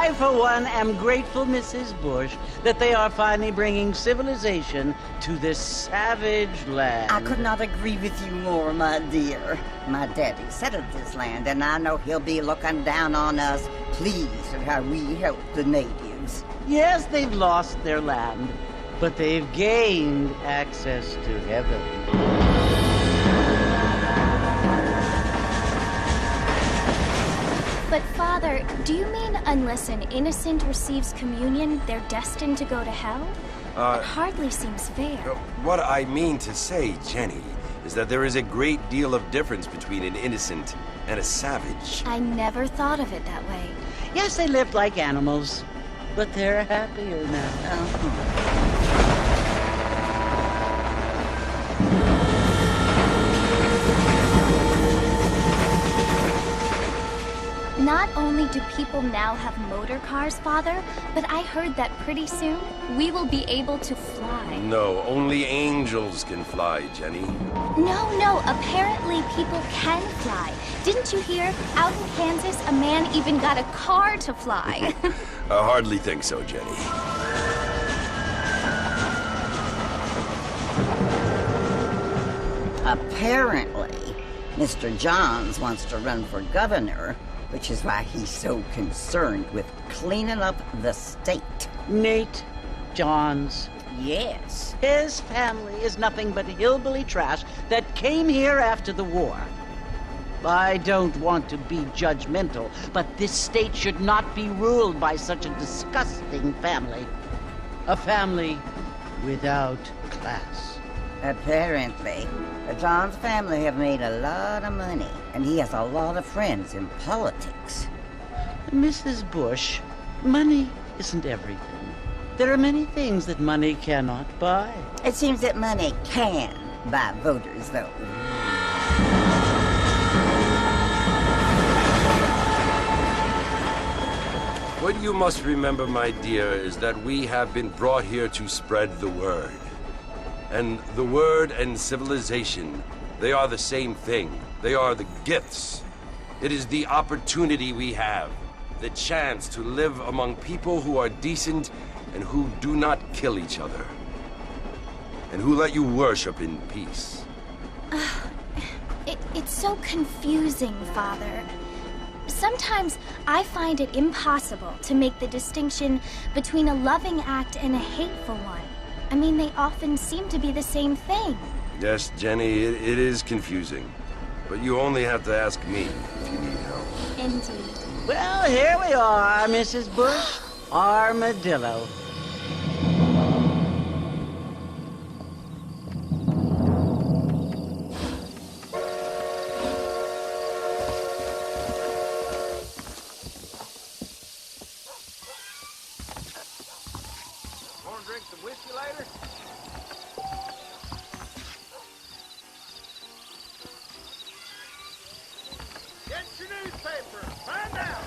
I, for one, am grateful, Mrs. Bush, that they are finally bringing civilization to this savage land. I could not agree with you more, my dear. My daddy settled this land, and I know he'll be looking down on us, pleased at how we help the natives. Yes, they've lost their land, but they've gained access to heaven. But, Father, do you mean unless an innocent receives communion, they're destined to go to hell? It hardly seems fair. What I mean to say, Jenny, is that there is a great deal of difference between an innocent and a savage. I never thought of it that way. Yes, they lived like animals, but they're happier now. Not only do people now have motor cars, Father, but I heard that pretty soon we will be able to fly. No, only angels can fly, Jenny. No, apparently people can fly. Didn't you hear? Out in Kansas, a man even got a car to fly. I hardly think so, Jenny. Apparently, Mr. Johns wants to run for governor, which is why he's so concerned with cleaning up the state. Nate Johns. Yes. His family is nothing but hillbilly trash that came here after the war. I don't want to be judgmental, but this state should not be ruled by such a disgusting family. A family without class. Apparently, the Johns family have made a lot of money, and he has a lot of friends in politics. Mrs. Bush, money isn't everything. There are many things that money cannot buy. It seems that money can buy voters, though. What you must remember, my dear, is that we have been brought here to spread the word. And the word and civilization, they are the same thing. They are the gifts. It is the opportunity we have, the chance to live among people who are decent and who do not kill each other, and who let you worship in peace. It's so confusing, Father. Sometimes I find it impossible to make the distinction between a loving act and a hateful one. I mean, they often seem to be the same thing. Yes, Jenny, it is confusing. But you only have to ask me if you need help. Indeed. Well, here we are, Mrs. Bush. Armadillo. Want to drink some whiskey later? Get your newspaper. Find out.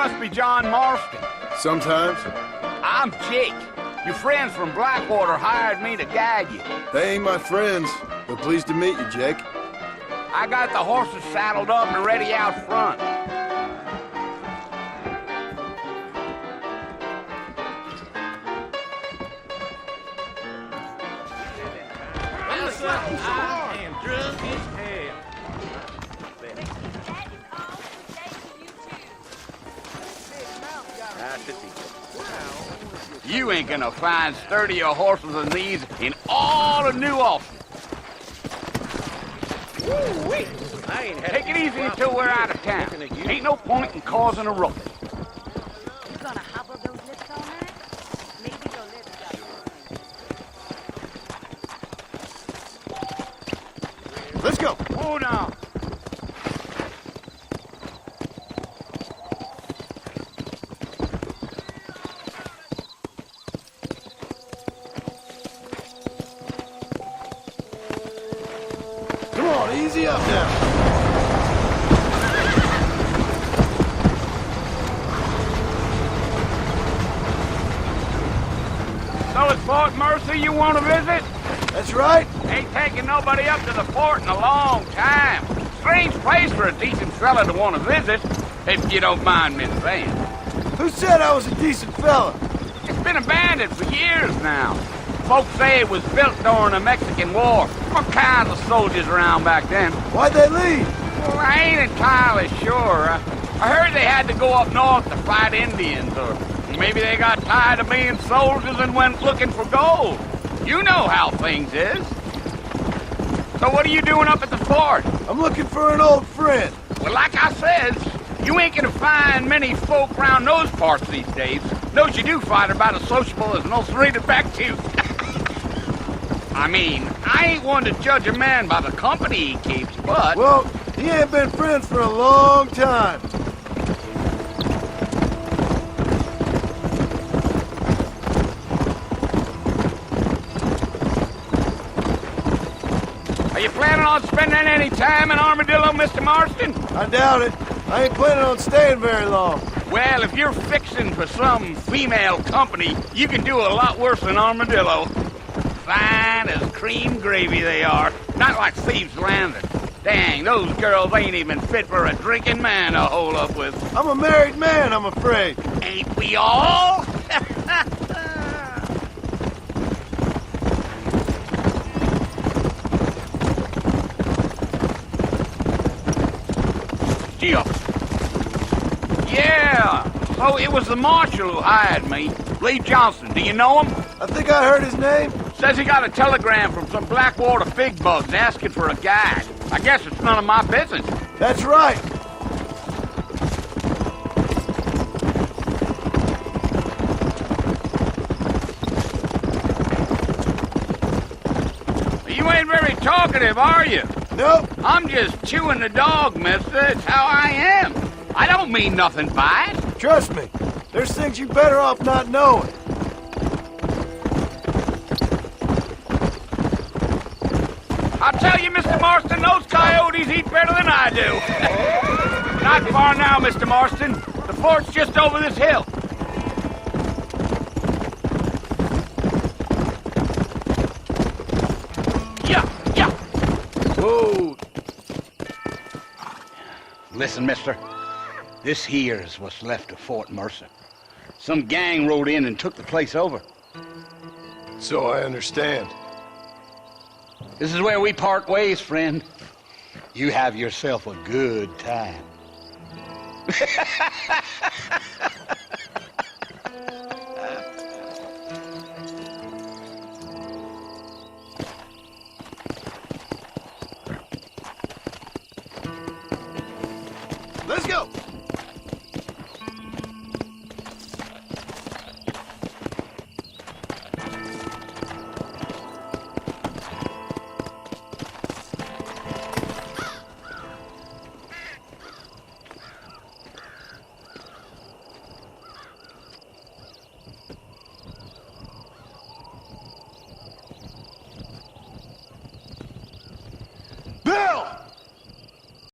must be John Marston. Sometimes. I'm Jake. Your friends from Blackwater hired me to guide you. They ain't my friends, but pleased to meet you, Jake. I got the horses saddled up and ready out front. You ain't gonna find sturdier horses than these in all of New Austin. Take it easy until we're out of town. Ain't no point in causing a ruckus. You gonna hobble those lips all night? Maybe your lips got... Let's go. Hold on. Come on, easy up now. So it's Fort Mercy you want to visit? That's right. Ain't taking nobody up to the fort in a long time. Strange place for a decent fella to want to visit, if you don't mind me saying. Who said I was a decent fella? It's been abandoned for years now. Folks say it was built during the Mexican War. What kinds of soldiers around back then? Why'd they leave? Well, I ain't entirely sure. I heard they had to go up north to fight Indians, or maybe they got tired of being soldiers and went looking for gold. You know how things is. So what are you doing up at the fort? I'm looking for an old friend. Well, like I said, you ain't gonna find many folk around those parts these days. Those you do find are about as sociable as an ulcerated back tooth. I mean, I ain't one to judge a man by the company he keeps, but... Well, he ain't been friends for a long time. Are you planning on spending any time in Armadillo, Mr. Marston? I doubt it. I ain't planning on staying very long. Well, if you're fixing for some female company, you can do a lot worse than Armadillo. Fine as cream gravy they are. Not like Thieves' Landing. Dang, those girls ain't even fit for a drinking man to hole up with. I'm a married man, I'm afraid. Ain't we all? Yeah, so it was the marshal who hired me. Lee Johnson, do you know him? I think I heard his name. Says he got a telegram from some Blackwater fig bugs asking for a guide. I guess it's none of my business. That's right. You ain't very talkative, are you? Nope. I'm just chewing the dog, mister. It's how I am. I don't mean nothing by it. Trust me. There's things you better off not knowing. I'll tell you, Mr. Marston, those coyotes eat better than I do. Not far now, Mr. Marston. The fort's just over this hill. Yeah. Whoa. Listen, mister. This here's what's left of Fort Mercer. Some gang rode in and took the place over. So I understand. This is where we part ways, friend. You have yourself a good time.